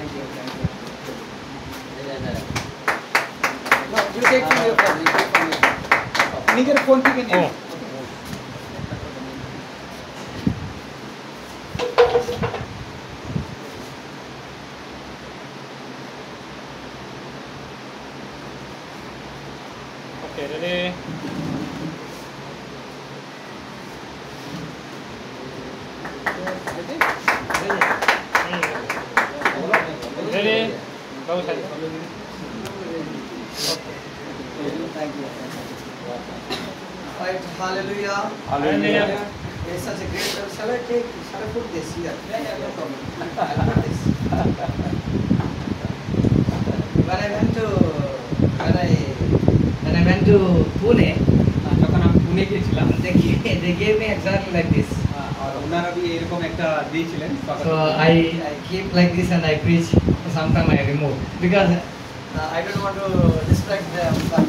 You take from your phone. You take from your phone. Nigger phone থেকে নিন। Okay, ready? Ready? Go ahead. Thank you. Right, hallelujah. Hallelujah. It's such a great time. Shall I put this here? Yeah, no problem. I'll put this. When I went to Pune, যখন আমি পুনে গিয়েছিলাম they gave me exactly like this. আর ওনারা এরকম একটা দিয়েছিলেন So I keep like this and I preach. Sometimes I remove because I don't want to distract them, but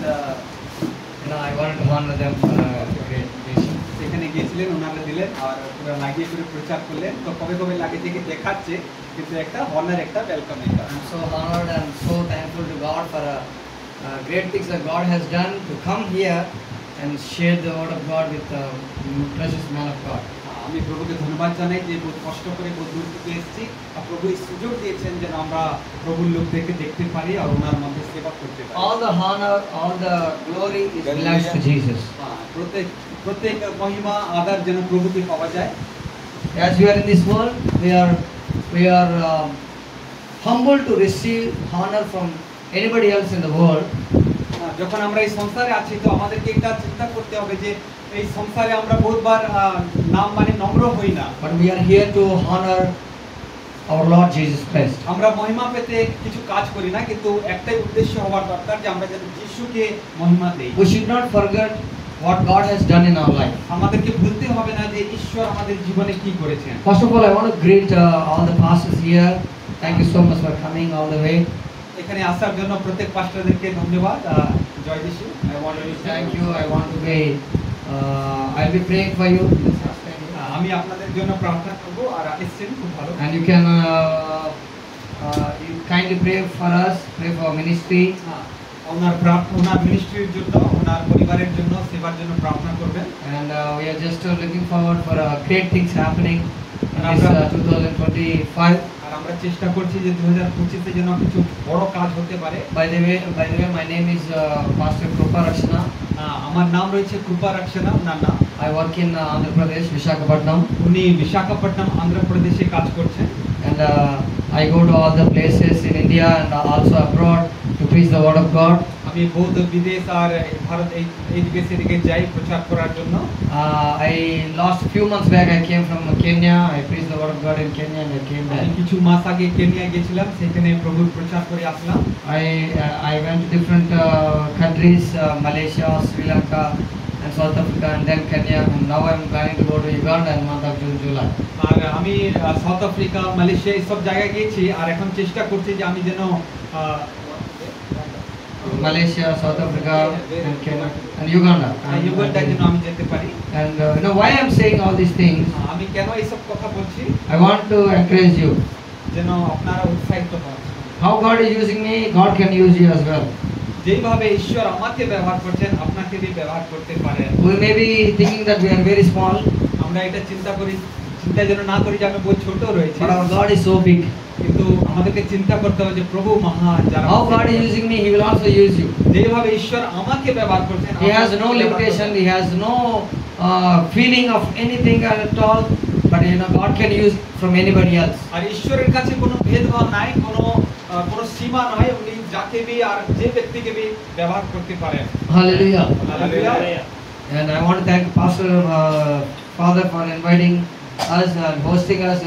I wanted to honor them for a great vision. সেখানে গিয়েছিলেন ওনারা দিলেন আর পুরো লাগিয়ে করে প্রচার করলেন তো কবে কবে লাগে থেকে দেখাচ্ছে কিন্তু একটা হনার একটা ওয়েলকাম এটা I'm so honored and so thankful to God for great things that God has done to come here and share the word of God with the precious man of God. আমি প্রভুকে ধন্যবাদ জানাই যে বহুত কষ্ট করে বহুত দূর থেকে এসেছি আর প্রভু এই সুযোগ দিয়েছেন যেন আমরা প্রভুর লোকদেরকে দেখতে পারি আর ওনার মধ্যে সেবা করতে পারি All the honor, all the glory is belongs to Jesus. প্রত্যেক মহিমা আদর যেন প্রভুকে পাওয়া যায় As we are in this world, we are humble to receive honor from anybody else in the world. যখন আমরা এই সংসারে আছি তো আমাদেরকে এটা চিন্তা করতে হবে যে এই সংসারে আমরা বহুতবার নাম মানে নম্র হই না But we are here to honor our Lord Jesus Christ. আমরা মহিমা পেতে কিছু কাজ করি না কিন্তু একটাই উদ্দেশ্য হওয়ার দরকার যে আমরা যেন যিশুকে মহিমা দেই We should not forget what God has done in our life. আমাদেরকে ভুলতে হবে না যে ঈশ্বর আমাদের জীবনে কি করেছেন First of all, I want to greet all the pastors here. Thank you so much for coming all the way. এখানে আসার জন্য প্রত্যেক পাস্টরদেরকে ধন্যবাদ জয় যিশু I want to thank you. I want to be. I'll be praying for you. আমি আপনাদের জন্য প্রার্থনা করব আর এসেছেন খুব ভালো And you can you kindly pray for us. Pray for our ministry. ওনার মিনিস্ট্রির জন্য ওনার পরিবারের জন্য সেবার জন্য প্রার্থনা করবেন And we are just looking forward for great things happening in this 2025. আর আমরা চেষ্টা করছি যে 2025 এ যেন কিছু বড় কাজ হতে পারে By the way, my name is Pastor Krupa Rakshana. আমার নাম রয়েছে কৃপা রাকশনা ওনার নাম I work in Andhra Pradesh, Visakhapatnam. উনি বিশাখাপট্টনম অন্ধ্রপ্রদেশে কাজ করছেন And I go to all the places in India and also abroad to preach the word of God. আমি বহুত বিদেশ আর ভারত এই দিকে সেদিকে যাই প্রচার করার জন্য I last few months back I came from Kenya. I preached the word of God in Kenya and I came back. আমি কিছু মাস আগে কেনিয়া গিয়েছিলাম সেখানে প্রভুর প্রচার করে আসলাম I went to different countries, Malaysia, Sri Lanka and South Africa and then Kenya, and now I'm planning to go to Uganda in month of June, July. আর আমি south Africa Malaysia এই সব জায়গায় গিয়েছি আর এখন চেষ্টা করছি যে আমি যেন Malaysia, South Africa and Kenya and Uganda. ইউগান্ডায় যেন আমি যেতে পারি And why I'm saying all these things, আমি কেন এই সব কথা বলছি I want to encourage you. যেন আপনারা উৎসাহিত হন How God is using me, God can use you as well. যেইভাবে ঈশ্বর আমাকে ব্যবহার করছেন আপনাকে भी ব্যবহার করতে পারেন We may be thinking that we are very small, আমরা এটা চিন্তা যেন না করি যে আমি বহুত ছোট রয়েছি but our God is so big. কিন্তু আমাদেরকে চিন্তা করতে হবে যে প্রভু মহান যারা How God is using me, He will also use you. যেভাবে ঈশ্বর আমাকে ব্যবহার করছেন He has no limitation, He has no feeling of anything at all, but God can use from anybody else. আর ঈশ্বরের কাছে কোনো ভেদভাব নাই কোনো সীমা নয় উনি যাকে भी আর যে ব্যক্তিকে भी ব্যবহার করতে পারেন Hallelujah. Hallelujah And I want to thank Pastor Father for inviting us and hosting us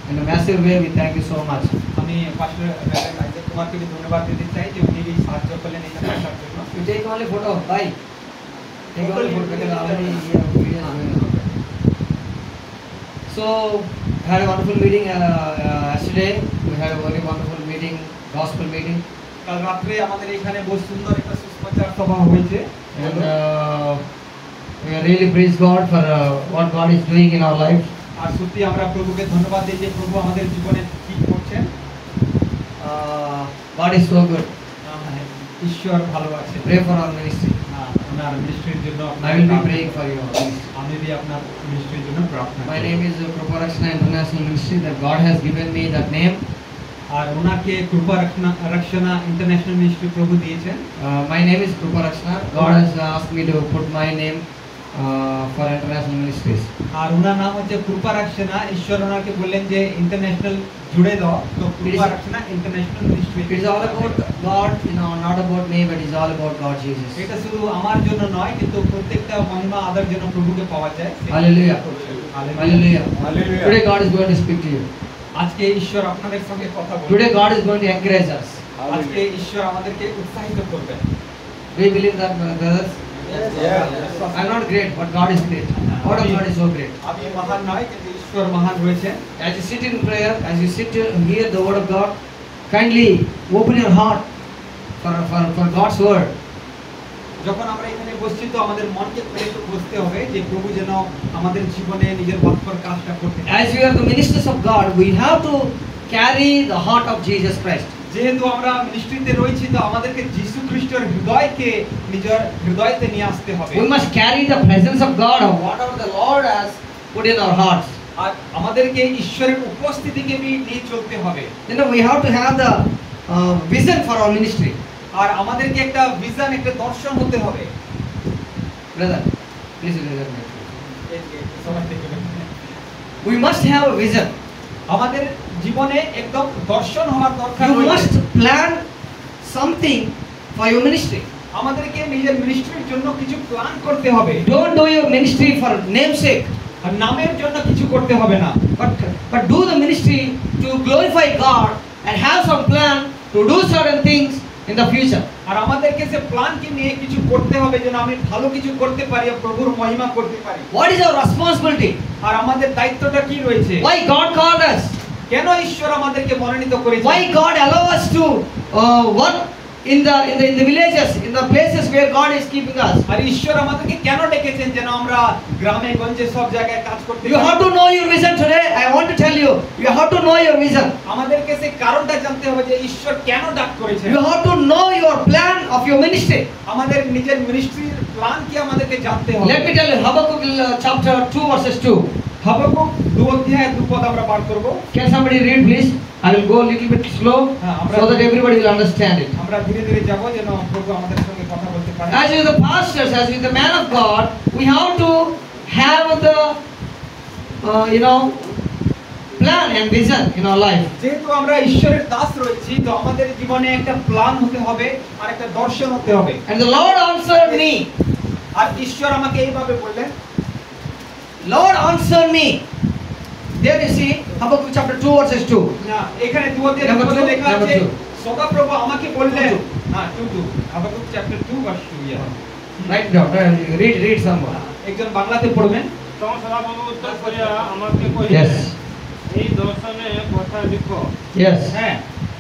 in a massive way. We thank you so much. আমি পাস্টর আইজাক কুমারকে भी ধন্যবাদ দিতে চাই যে উনি সাহায্য করলেন এখানে আসার জন্য You take only photo, bye. Take only photo because already here video is going on. So, we had a wonderful meeting yesterday. We had a very wonderful meeting, gospel meeting. কাল রাতে আমাদের এখানে বহু সুন্দর একটা সুসমাচার সভা হয়েছে And we really praise God for what God is doing in our life. আর সত্যি আমরা প্রভুকে ধন্যবাদ দিই যে প্রভু আমাদের জীবনে কি করছেন God is so good. ঈশ্বর ভালো আছে। Pray for our ministry. ওনার মিনিস্ট্রির জন্য I will be praying for you. আমি भी আপনার মিনিস্ট্রির জন্য প্রার্থনা My করব। name is Krupa Rakshana International Ministry. That God has given me that name. আর ওনাকে কৃপা রক্ষণা ইন্টারন্যাশনাল মিনিস্ট্রি প্রভু দিয়েছেন। My name is Krupa Rakshana. God has asked me to put my name for international ministries. আর ওনার নাম হচ্ছে কৃপা রক্ষণা। ঈশ্বর ওনাকে বললেন যে ইন্টারন্যাশনাল জুড়ে দাও, তো কৃপা রক্ষণা international ministry. It is all about God, not about me, but it's all about God Jesus. এটা শুধু আমার জন্য নয়, কিন্তু প্রত্যেকটা মহিমা আদার জন্য প্রভুকে পাওয়া যায়। Hallelujah. Hallelujah. Hallelujah. Today God is going to speak to you. আজকে ঈশ্বর আপনাদের সঙ্গে কথা বলবেন। Today God is going to encourage us. আজকে ঈশ্বর আমাদেরকে উৎসাহিত করবেন। Do you believe that, brothers? I'm not great, but God is great. God of God is so great. আমি মহান নয়, কিন্তু ঈশ্বর মহান রয়েছেন। As you sit in prayer, as you sit to hear the word of God, kindly open your heart for God's word. যখন আমরা এখানে বসছি, তো আমাদের মনকে খুলে একটু বসতে হবে যে প্রভু যেন আমাদের জীবনে নিজের বাক্যর কাজটা করতে। As we are the ministers of God, we have to carry the heart of Jesus Christ. যেহেতু আমরা মিনিস্ট্রিতে রয়েছি, তো আমাদেরকে যীশু খ্রিস্টের হৃদয়কে নিজের হৃদয়তে নিয়ে আসতে হবে। We must carry the presence of God, or whatever the Lord has put in our hearts. আর আমাদেরকে ঈশ্বরের উপস্থিতিকে নিয়ে চলতে হবে। You know, we have to have the vision for our ministry. আর আমাদেরকে একটা ভিশন, একটা দর্শন হতে হবে। Brother, please listen to me. এই যে সবাই দেখবেন। We must have a vision. আমাদের জীবনে একদম দর্শন হওয়ার দরকার You রয়েছে। must plan something for your ministry. আমাদেরকে নিজের মিনিস্ট্রির জন্য কিছু প্ল্যান করতে হবে। Don't do your ministry for namesake, আর নামের জন্য কিছু করতে হবে না, but do the ministry to glorify God and have some plan to do certain things in the future. আর আমাদেরকে সে প্ল্যানকে নিয়ে কিছু করতে হবে যেন আমি ভালো কিছু করতে পারি, প্রভুর মহিমা করতে পারি। What is our responsibility? আর আমাদের দায়িত্বটা কি রয়েছে? Why God called us? কেন ঈশ্বর আমাদেরকে মনোনীত করেছেন? Why God allow us to work in the villages, in the places where God is keeping us? আর ঈশ্বর আমাদেরকে কেন ডেকেছেন যেন আমরা গ্রামে গঞ্জে সব জায়গায় কাজ করতে You পারি? have to know your vision today. I want to tell you, you have to know your vision. আমাদেরকে সেই কারণটা জানতে হবে যে ঈশ্বর কেন ডাক করেছেন। You have to know your plan of your ministry. আমাদের নিজের মিনিস্ট্রির প্ল্যান কি আমাদেরকে জানতে হবে। Let me tell you, Habakkuk chapter 2 verses 2. Habakkuk 2 অধ্যায় 2 পদ আমরা পাঠ করব। Can somebody read please? I will go a little bit slow so that everybody will understand it. আমরা ধীরে ধীরে যাব যেন প্রভু আমাদের সঙ্গে কথা বলতে পারে। As with the pastors, as with the man of God, we have to have the plan and vision in our life. যেহেতু আমরা ঈশ্বরের দাস রয়েছি, তো আমাদের জীবনে একটা প্ল্যান হতে হবে আর একটা দর্শন হতে হবে। And the Lord answered me. আর ঈশ্বর আমাকে এইভাবে বললেন, Lord answered me. There you see Habakkuk chapter 2 verses 2. না এখানে 2 অধ্যায় Number 2 two, লেখা number আছে, two. সদাপ্রভু আমাকে বললেন, হ্যাঁ 2 Habakkuk chapter 2 verse 2 Write down. Read someone. একজন বাংলাতে পড়বেন। তখন সদাপ্রভু উত্তর করিয়া আমাকে কহিলেন, Yes. এই দর্শনে কথা লিখো, Yes. হ্যাঁ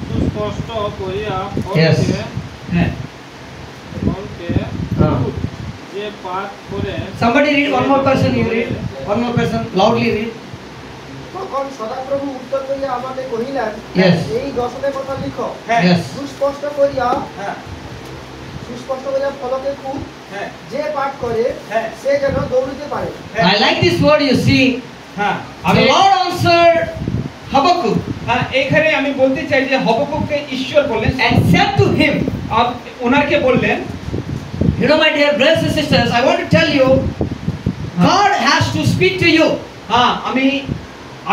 সুস্পষ্ট করিয়া Yes. হ্যাঁ ফলকে যে পাঠ করে। Somebody read, one more person you read. One more person, loudly read. তখন সদাপ্রভু উত্তর করিয়া আমাকে কহিলেন, Yes. এই দর্শনের কথা লিখো, হ্যাঁ Yes. সুস্পষ্ট করিয়া হ্যাঁ ফলকে খুব হ্যাঁ যে পাঠ করে হ্যাঁ সে যেন দৌড়িতে পারে। I like this word you see. হ্যাঁ The আমি Lord answered Habakkuk হ্যাঁ এখানে আমি বলতে চাই যে হাবাকুককে ঈশ্বর বললেন and said to him, আর ওনাকে বললেন, you know my dear brothers and sisters, I want to tell you, God has to speak to you. হ্যাঁ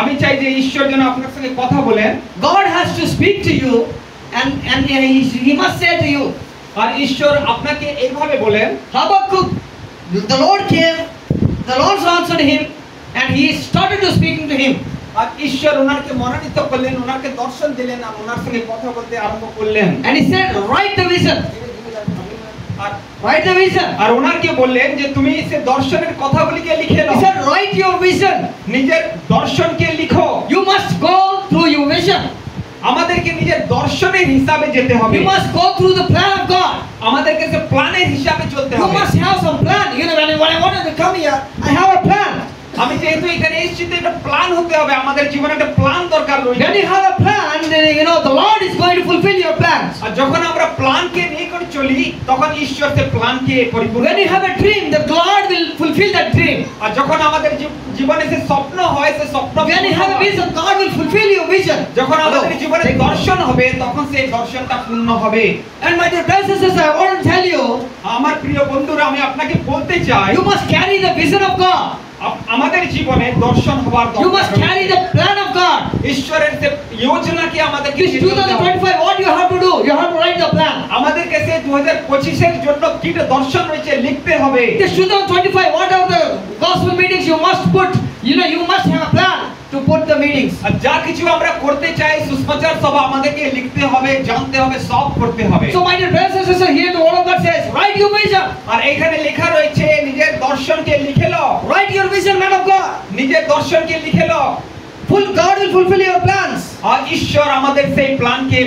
আমি চাই যে ঈশ্বর যেন আপনার সঙ্গে কথা বলেন। God has to speak to you and he must say to you. আর ঈশ্বর আপনাকে এইভাবে বলেন, Habakkuk, the Lord came, the Lord answered him and he started to speaking to him. আর ঈশ্বর ওনাকে মনোনীত করলেন, ওনাকে দর্শন দিলেন আর ওনার সঙ্গে কথা বলতে আরম্ভ করলেন। And he said, write the vision. R Write the vision. আর ওনাকে বললেন যে তুমি সে দর্শনের কথাগুলিকে লিখে He now, said, write your vision. নিজের দর্শনকে লিখো। You must go through your vision. আমাদেরকে নিজের দর্শনের হিসাবে যেতে হবে। You must go through the plan of God. আমাদেরকে সে প্ল্যানের হিসাবে চলতে You হবে। must have some plan. You know, when I wanted to come here, I have a plan. আমি যেহেতু এখানে এসেছি, একটা প্ল্যান হতে হবে, আমাদের জীবনে একটা প্ল্যান দরকার রয়েছে। When you have a plan, then, the Lord is going to fulfill plans. আর যখন আমরা প্ল্যানকে নিয়ে করে চলি তখন ঈশ্বর সে প্ল্যানকে পরিপূর্ণ When you have a dream, the God will fulfill that dream. আর যখন আমাদের জীবনে সে স্বপ্ন হয় সে স্বপ্ন When you have a vision, God will fulfill your vision. যখন আমাদের জীবনে দর্শন হবে তখন সেই দর্শনটা পূর্ণ হবে And my dear brothers and sisters, I want to tell you, আমার প্রিয় বন্ধুরা আমি আপনাকে বলতে চাই you must carry the vision of God. আমাদের জীবনে দর্শন হওয়ার You must carry the plan of God. ঈশ্বরের যে যোজনাকে আমাদেরকে This 2025, what you have to do? You have to write the plan. আমাদেরকে সেই 2025 এর জন্য কি দর্শন রয়েছে লিখতে হবে This 2025, what are the gospel meetings you must put? You must have a plan to put the meetings. আর যা কিছু আমরা করতে চাই সুসমাচার সভা আমাদেরকে লিখতে হবে জানতে হবে সব করতে হবে So my dear brothers and sisters, here the word of God says, write your vision. আর এখানে লেখা রয়েছে নিজের দর্শনকে লিখে নাও Write your vision, man of God. নিজের দর্শনকে লিখে নাও God will fulfill your plans. আর ঈশ্বর আমাদের সেই প্ল্যানকে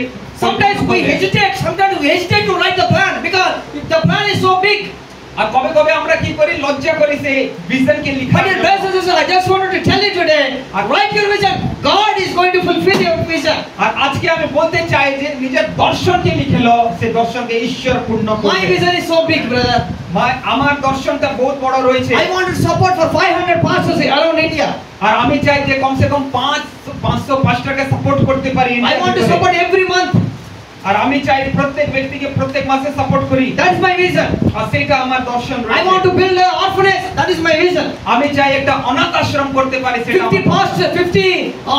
Sometimes we hesitate to write the plan because the plan is so big. আর কবে কবে আমরা কি করি লজ্জা করি সেই ভিশনকে লেখা My dear brothers and sisters, I just wanted to tell you today, write your vision. God is going to fulfill your vision. আর আজকে আমি বলতে চাই যে নিজের দর্শনকে লিখে নাও সেই দর্শনকে ঈশ্বর পূর্ণ My করবে vision is so big, brother. আমার দর্শনটা বহুত বড় রয়েছে I want to support for 500 pastors around India. আর আমি চাই যে কমসে কম 500 পাস্টরকে সাপোর্ট করতে পারি I want to support every month. আর আমি চাই প্রত্যেক ব্যক্তিকে প্রত্যেক মাসে সাপোর্ট করি That's my vision. আর সেটা আমার দর্শন I রয়েছে want to build an orphanage. That is my vision. আমি চাই একটা অনাথ আশ্রম করতে পারি সেটা 50 pastors, 50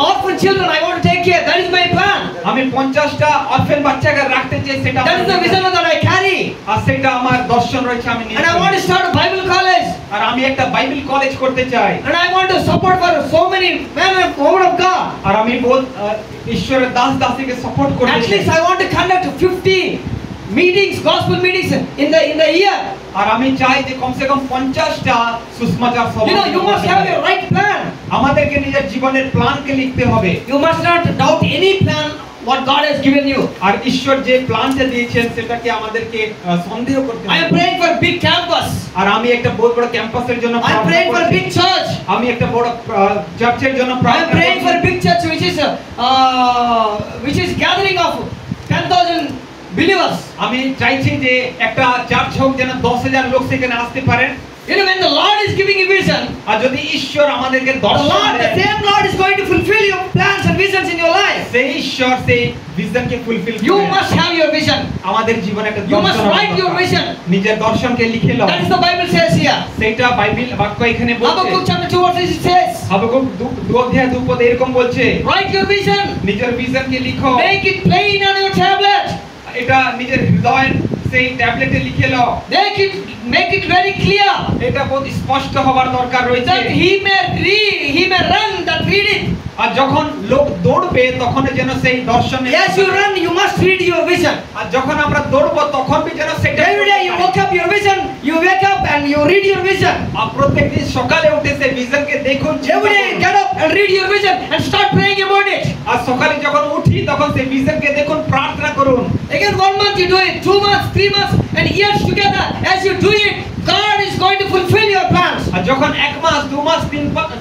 orphan children I want to take care. That is my plan. আমি 50টা অরফান বাচ্চাকে রাখতে চাই সেটা That is the vision that I carry. আর সেটা আমার দর্শন রয়েছে আমি নিয়ে And I want to start a Bible college. আর আমি একটা বাইবেল কলেজ করতে চাই And I want to support for so many men and women of God. আর আমি বহুত ঈশ্বরের দাস দাসীকে সাপোর্ট করতে At চাই least I want to conduct 50 meetings, gospel meetings in the year. আর আমি চাই যে কমসে কম 50টা সুসমাচার সভা You must have a right plan. আমাদেরকে নিজের জীবনের প্ল্যানকে লিখতে হবে You must not doubt any plan what God has given you. আর ঈশ্বর যে প্ল্যানটা দিয়েছেন সেটাকে আমাদেরকে সন্দেহ করতে I হবে am praying for a big campus. আর আমি একটা বহুত বড় ক্যাম্পাসের জন্য I am praying for a big church. আমি একটা বড় চার্চের জন্য I am প্রার্থনা praying for a করছি big church which is gathering of 10,000 believers. আমি চাইছি যে একটা চার্চ হোক যেন 10,000 লোক সেখানে আসতে পারেন When the Lord is giving you vision, আর যদি ঈশ্বর আমাদেরকে the দর্শন the then same Lord is going to fulfill your plans and visions in your life. সেই ঈশ্বর সেই ভিশনকে ফুলফিল You করবেন must have your vision. আমাদের জীবনে একটা You must দর্শন হওয়া write your দরকার। vision. নিজের দর্শনকে লিখে নাও That is the Bible says here. সেইটা বাইবেল বাক্য এখানে বলছে Habakkuk chapter 2 verse 6 it says, Habakkuk 2 অধ্যায় 2 পদে এরকম বলছে write your vision. নিজের ভিশনকে লিখো Make it plain on your tablet. এটা নিজের হৃদয় সেই ট্যাবলেটে লিখে নাও Make it very clear এটা বহুত স্পষ্ট হওয়ার দরকার রয়েছে that he may run that read it. আর যখন লোক দৌড়বে তখন যেন সেই দর্শনে As you run, you must read your vision. আর যখন আমরা দৌড়বো তখন যেন সেটা Every day you wake up your vision, you wake up and you read your vision. আর প্রত্যেকদিন সকালে উঠে সেই ভিশনকে দেখুন Every day get up and read your vision and start praying about it. আর সকালে যখন উঠি তখন সেই ভিশনকে দেখুন প্রার্থনা করুন Again 1 month you do it, 2 months, 3 months and years together. As you do it, God is going to fulfill your plans. আর যখন 1 মাস 2 মাস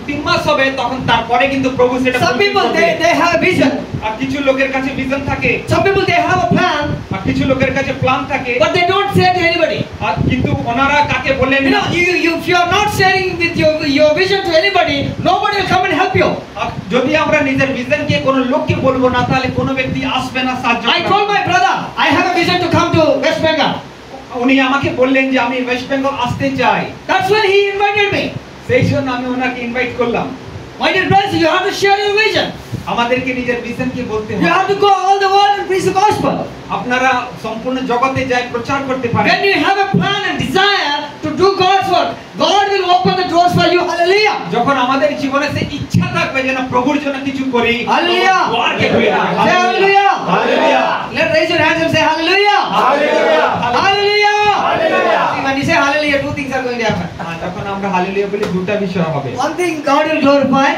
3 মাস হবে তখন তারপরে কিন্তু প্রভু সেটা Some fulfill people করবে। they have a vision. আর কিছু লোকের কাছে ভিশন থাকে Some people they have a plan, আর কিছু লোকের কাছে প্ল্যান থাকে but they don't say to anybody. আর কিন্তু ওনারা কাকে বলেন You না know, if you are not sharing with your vision to anybody, nobody will come and help you. আর যদি আমরা নিজের ভিশনকে কোনো লোককে বলবো না তাহলে কোনো ব্যক্তি আসবে না সাহায্য I করতে। told my brother, I have a vision to come to West Bengal. উনি আমাকে বললেন যে আমি ওয়েস্ট বেঙ্গল আসতে চাই That's why he invited me. সেই জন্য আমি ওনাকে ইনভাইট করলাম My dear brothers, you have to share your vision. আমাদেরকে নিজের ভিশনকে বলতে You হবে have to go all the world and preach the gospel. আপনারা সম্পূর্ণ জগতে যায় প্রচার করতে পারেন When you have a plan and desire to do God's work, God will open the doors for you. Hallelujah. যখন আমাদের জীবনে সেই ইচ্ছা থাকবে যেন প্রভুর জন্য কিছু করি Hallelujah. দ্বারকে খুলে দেয়। Say hallelujah. Hallelujah. Let raise your hands and say hallelujah. Hallelujah. Hallelujah. Hallelujah. See, when you say hallelujah, two things are going to happen. তখন আমরা হালেলুয়া বলি দুটো বিষয় হবে One thing, God will glorify,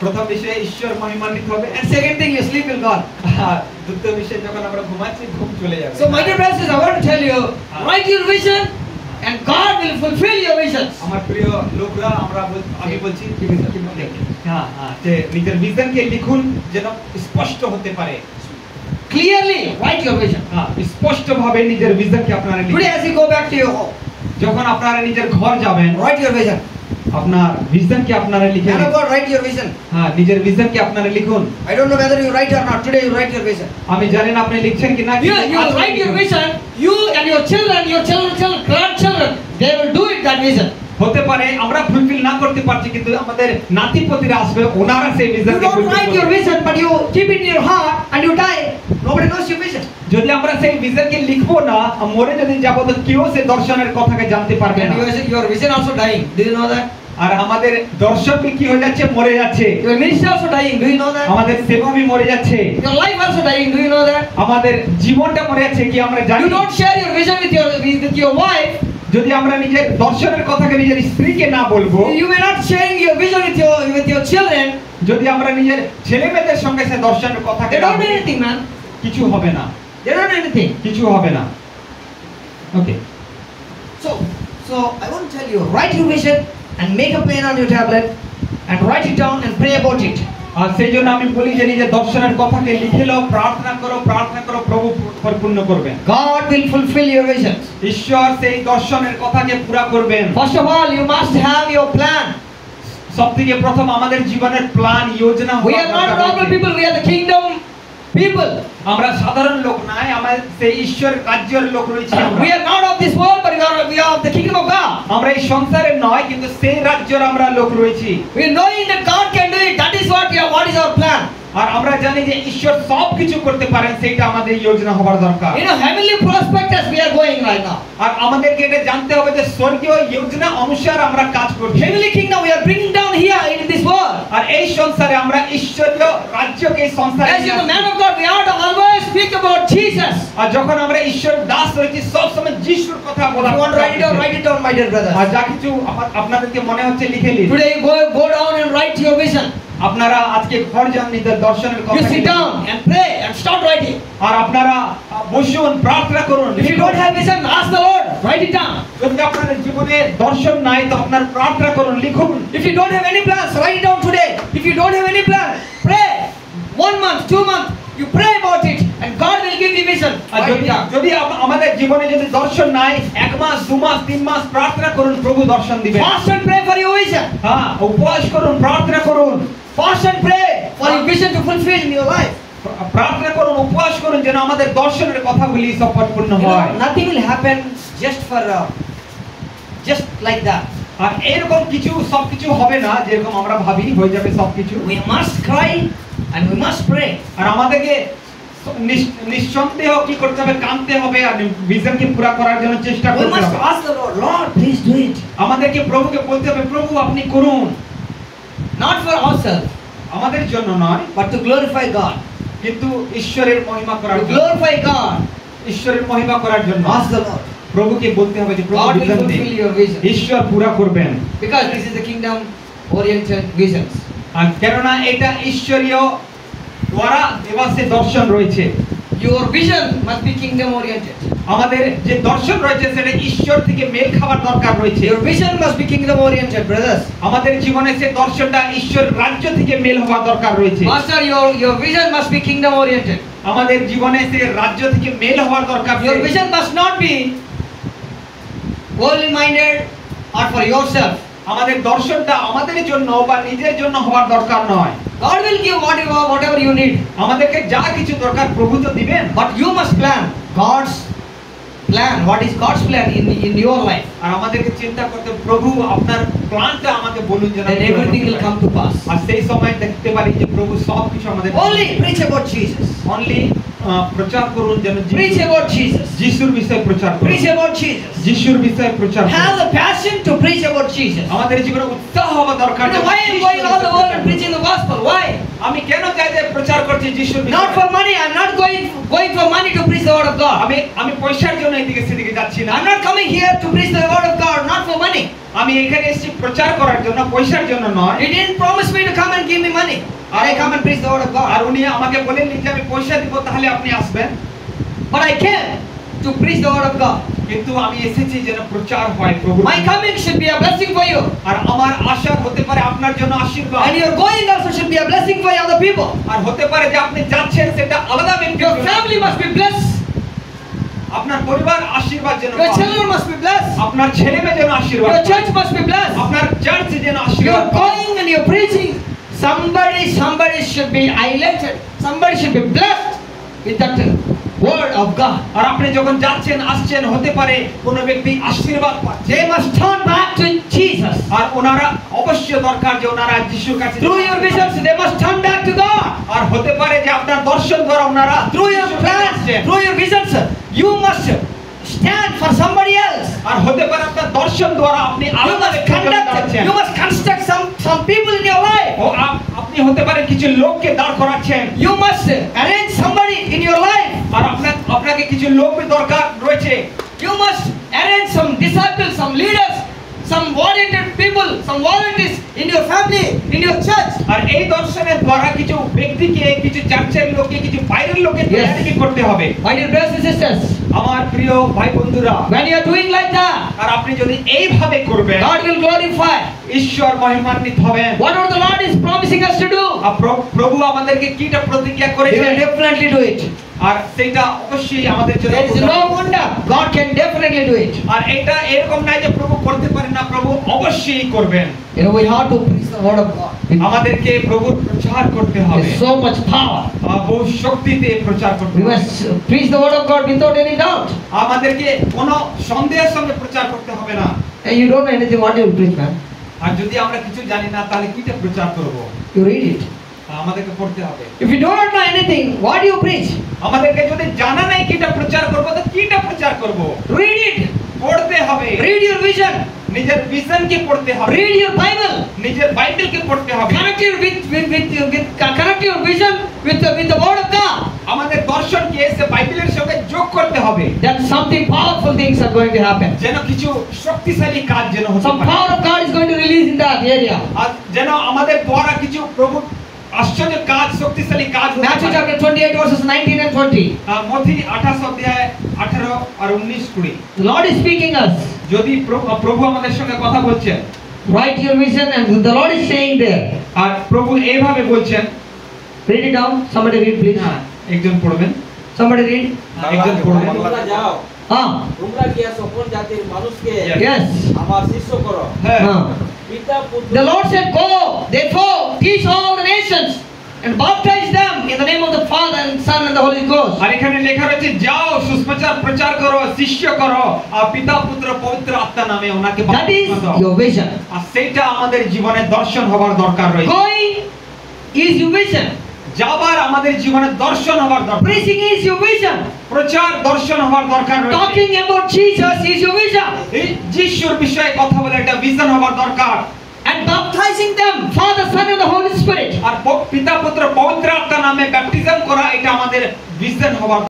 প্রথম বিষয়ে ঈশ্বর মহিমান্বিত হবে and second thing, your sleep will gone. আর দ্বিতীয় বিষয়ে যখন আমরা ঘুমাচ্ছি ঘুম চলে যাবে So, my dear brothers, I want to tell you, write your vision, and God will fulfill your visions. আমার প্রিয় লোকরা আমি বলছি হ্যাঁ যে নিজের ভিশনকে লিখুন যেন স্পষ্ট হতে পারে clearly write your vision. স্পষ্টভাবে নিজের ভিশনকে আপনারা লিখুন। Today as you go back to your home, যখন আপনারা নিজের ঘর যাবেন, write your vision. আপনার ভিশনকে আপনারা লিখে Man of God, write your vision. নিজের ভিশনকে আপনারা লিখুন। I don't know whether you write or not. Today you write your vision. আমি জানি না আপনি লিখছেন কিনা। You write your vision. You and your children, grandchildren, they will do it that vision. হতে পারে আমরা ফুলফিল না করতে পারছি, কিন্তু আমাদের নাতিপতিরা আসবে, ওনারা সেই You ভিশনকে don't write your vision, but you keep it in your heart and you die. Nobody knows your vision. যদি আমরা সেই ভিশনকে লিখবো না, মরে যদি যাব, তো কেউ সেই দর্শনের কথাকে জানতে পারবে না। And your vision also dying. Do you know that? আর আমাদের দর্শক কি হয়ে যাচ্ছে? মরে যাচ্ছে। Your ministry also dying. Do you know that? আমাদের সেবাবী মরে যাচ্ছে। Your life also dying. Do you know that? আমাদের জীবনটা মরে যাচ্ছে, কি আমরা জানি? You don't share your vision with your wife. যদি আমরা নিজের দর্শনের কথাকে নিজের স্ত্রীকে না বলবো, You may not sharing your vision with your children. যদি আমরা নিজের ছেলে মেয়েদের সঙ্গে সেই দর্শনের কথাকে They না don't know বলি, anything, man. কিছু হবে না, They don't know anything. কিছু হবে না। ওকে, So I want to tell you, write your vision and make a pen on your tablet and write it down and pray about it. আর সেই জন্য আমি বলি যে নিজের দর্শনের কথাকে লিখে নাও, প্রার্থনা করো, প্রভু পরিপূর্ণ করবেন। God will fulfill your visions. ঈশ্বর সেই দর্শনের কথাকে পুরা করবেন। First of all, you must have your plan. সবথেকে প্রথম আমাদের জীবনের plan, Yojana. We are not normal people, we are the kingdom people. আমরা সাধারণ লোক নাই, আমরা সেই ঈশ্বর রাজ্যের লোক রয়েছি। We are not of this world, but we are of the kingdom of God. আমরা এই সংসারের নয়, কিন্তু সেই রাজ্যের আমরা লোক রয়েছি। We are knowing that God can do it. That is what is our plan. আর আমরা জানি যে ঈশ্বর সব কিছু করতে পারেন, সেটা আমাদের যোজনা হবার দরকার। In a heavenly prospectus we are going right now. আর আমাদেরকে এটা জানতে হবে যে স্বর্গীয় যোজনা অনুসার আমরা কাজ করছি। Heavenly kingdom we are bringing down here in this world. আর এই সংসারে আমরা ঈশ্বরীয় রাজ্যকে এই সংসারে As you the man of God, we are to always speak about Jesus. আর যখন আমরা ঈশ্বর দাস রয়েছি, সব সময় যিশুর কথা বলা। If you want to write it down, my dear brother. আর যা কিছু আপনাদেরকে মনে হচ্ছে লিখে নিন। Today go down and write your vision. আপনারা আজকে ঘর যান, নিজের দর্শনের কথা You sit down and pray and start writing. আর আপনারা বসুন, প্রার্থনা করুন। If you don't have vision, ask the Lord, write it down. যদি আপনার জীবনে দর্শন নাই, তো আপনার প্রার্থনা করুন, লিখুন। If you don't have any plans, write it down today. If you don't have any plan, pray. 1 month, 2 months, you pray about it and God will give you vision. আর যদি আমাদের জীবনে যদি দর্শন নাই, 1 মাস 2 মাস 3 মাস প্রার্থনা করুন, প্রভু দর্শন দিবেন। Fast and pray for your vision. উপবাস করুন, প্রার্থনা করুন। Fast and pray for your vision to fulfill in your life. প্রার্থনা করুন, উপবাস করুন, যেন আমাদের দর্শনের কথাগুলি সব পরিপূর্ণ হয়। Nothing will happen just like that. আর এরকম কিছু সবকিছু হবে না যেরকম আমরা ভাবি হয়ে যাবে সবকিছু। We must cry and we must pray. আর আমাদেরকে নিঃসন্দেহ কি করতে হবে? কাঁদতে হবে আর ভিশনকে পুরা করার জন্য চেষ্টা We করতে must হবে। ask the Lord, Lord, please do it. আমাদেরকে প্রভুকে বলতে হবে, প্রভু আপনি করুন। Not for ourselves, আমাদের জন্য নয়, but to glorify God. কিন্তু ঈশ্বরের মহিমা করার To জন্য। glorify God, ঈশ্বরের মহিমা করার জন্য ask the Lord. প্রভুকে বলতে হবে যে প্রভু God will ভিশন দিন। fulfill your vision. ঈশ্বর পুরা করবেন। Because this is the kingdom oriented visions. আর কেননা এটা ঈশ্বরীয় দ্বারা দেওয়া সে দর্শন রয়েছে। Your vision must be kingdom oriented. আমাদের যে দর্শন রয়েছে সেটা ঈশ্বর থেকে মেল খাওয়ার দরকার রয়েছে। Your vision must be kingdom oriented, brothers. আমাদের জীবনে সে দর্শনটা ঈশ্বর রাজ্য থেকে মেল হওয়া দরকার রয়েছে। Master, your vision must be kingdom oriented. আমাদের জীবনে সে রাজ্য থেকে মেল হওয়ার দরকার। Your vision must not be worldly minded or for yourself. আমাদের দর্শনটা আমাদের জন্য বা নিজের জন্য হওয়ার দরকার নয়। God will give whatever you need. আমাদেরকে যা কিছু দরকার প্রভু তো দিবেন, But you must plan God's plan. What is God's plan in your life? আর আমাদেরকে চিন্তা করতে প্রভু আপনার প্ল্যানটা আমাকে বলুন যেন Then everything will come to pass. আর সেই সময় দেখতে পারি যে প্রভু সব কিছু আমাদের Only preach about Jesus. Only প্রচার করুন, যেন Preach about Jesus. যিশুর বিষয়ে প্রচার করুন। Preach about Jesus. যিশুর বিষয়ে প্রচার করুন। Have the passion to preach about Jesus. আমাদের জীবনে উৎসাহ হওয়া দরকার। You know, why I am going all the world and preaching the gospel? Why? আমি কেন চাই যে প্রচার করছি যিশুর বিষয়ে? Not for money. I'm not going for money to preach the word of God. আমি পয়সার জন্য এদিকে সেদিকে যাচ্ছি না। I'm not coming here to preach the word of God, not for money. আমি এখানে এসেছি প্রচার করার জন্য, পয়সার জন্য নয়। He didn't promise me to come and give me money. I come and preach the word of God. আর উনি আমাকে বলেননি যে আমি পয়সা দিব তাহলে আপনি আসবেন। But I came to preach the word of God. কিন্তু আমি এসেছি যেন প্রচার হয় প্রভু। My coming should be a blessing for you. আর আমার আশা হতে পারে আপনার জন্য আশীর্বাদ। And your going also should be a blessing for other people. আর হতে পারে যে আপনি যাচ্ছেন সেটা আলাদা ব্যক্তি। Your family must be blessed. আপনার পরিবার আশীর্বাদ যেন Your পায়। children must be blessed. আপনার ছেলেমেয়ে যেন আশীর্বাদ Your পায়। church must be blessed. আপনার চার্চ যেন আশীর্বাদ You're পায়। going and you're preaching. Somebody should be highlighted. Somebody should be blessed with that word of God. আর আপনি যখন যাচ্ছেন আসছেন হতে পারে কোন ব্যক্তি আশীর্বাদ পাচ্ছে। They must turn back to Jesus. আর ওনারা অবশ্যই দরকার যে ওনারা যিশুর কাছে Through your visions, they must turn back to God. আর হতে পারে যে আপনার দর্শন দ্বারা ওনারা Through your যিশুর কাছে plans, আসছেন। through your visions, you must stand for somebody else. আর হতে পারে আপনার দর্শন দ্বারা আপনি You আলাদা must ব্যক্তির জন্য দাঁড়াচ্ছেন। you must construct some people in your life. ও আপনি হতে পারে কিছু লোককে দাঁড় করাচ্ছেন। You must arrange somebody in your life. আর আপনাকে কিছু লোক দরকার রয়েছে। You must arrange some disciples, some leaders, some volunteer people, some volunteers in your family, in your church. আর এই দর্শনের দ্বারা কিছু ব্যক্তিকে কিছু চার্চের লোককে কিছু বাইরের লোককে তৈরি করতে হবে। My dear brothers and sisters, আমার প্রিয় ভাই বন্ধুরা, when you are doing like that, আর আপনি যদি এইভাবে করবেন God will glorify. ঈশ্বর মহিমান্বিত হবেন। Whatever the Lord is promising us to do, আর প্রভু আমাদেরকে কিটা প্রতিজ্ঞা He করেছেন will definitely do it. আর সেটা অবশ্যই আমাদের জন্য There is no wonder. God can definitely do it. আর এটা এরকম নাই যে প্রভু করতে পারেন না, প্রভু অবশ্যই করবেন। You know, we have to preach the word of God. আমাদেরকে প্রভুর প্রচার করতে হবে। With so much power. বহু শক্তিতে প্রচার করতে We হবে। must preach the word of God without any doubt. আমাদেরকে কোনো সন্দেহের সঙ্গে প্রচার করতে হবে না। And you don't know anything, what you will preach, man? আর যদি আমরা কিছু জানি না তাহলে কিটা প্রচার করব? You read it. আমাদেরকে পড়তে হবে। If you do not know anything, what do you preach? আমাদেরকে যদি জানা নাই কিটা প্রচার করব তো কিটা প্রচার করব? Read it. পড়তে হবে। Read your vision. নিজের ভিশনকে পড়তে হবে। Read your Bible. নিজের বাইবেলকে পড়তে হবে। Connect your connect your vision with the word of God. আমাদের দর্শনকে এসে বাইবেলের সঙ্গে যোগ করতে হবে। Then something powerful things are going to happen. যেন কিছু শক্তিশালী কাজ যেন হতে Some পারে। power of God is going to release in that area. আর যেন আমাদের দ্বারা কিছু প্রভু আশ্চর্য কাজ শক্তিশালী কাজ হতে Matthew পারে। chapter 28 verses 19 and 20. মথি 28 অধ্যায় 18 আর 19 20। The Lord is speaking us. যদি প্রভু আমাদের সঙ্গে কথা বলছেন, Write your vision, and the Lord is saying there. আর প্রভু এইভাবে বলছেন, Read it down. Somebody read, please. হ্যাঁ একজন পড়বেন। Somebody read. একজন পড়বেন। তোমরা যাও, Ah, তোমরা গিয়া সকল জাতির মানুষকে yes. আমার শিষ্য করো। হ্যাঁ পিতা পুত্র The Lord said, "Go, therefore, teach all the nations and baptize them in the name of the Father and Son and the Holy Ghost." আর এখানে লেখা রয়েছে, যাও সুসমাচার প্রচার করো, শিষ্য করো, আর পিতা পুত্র পবিত্র আত্মা নামে ওনাকে That is বাপ্তিস্ম দাও। your vision. আর সেটা আমাদের জীবনে দর্শন হবার দরকার রয়েছে। Going is your vision. যাবার আমাদের জীবনে দর্শন হবার দরকার। Preaching is your vision. প্রচার দর্শন হবার দরকার রয়েছে। Talking about Jesus is your vision. এই যিশুর বিষয়ে কথা বলে একটা ভিশন হবার দরকার। And baptizing them, Father, Son and the Holy Spirit. আর পিতা পুত্র পবিত্র আত্মা নামে ব্যাপটিজম করা এটা আমাদের ভিশন হবার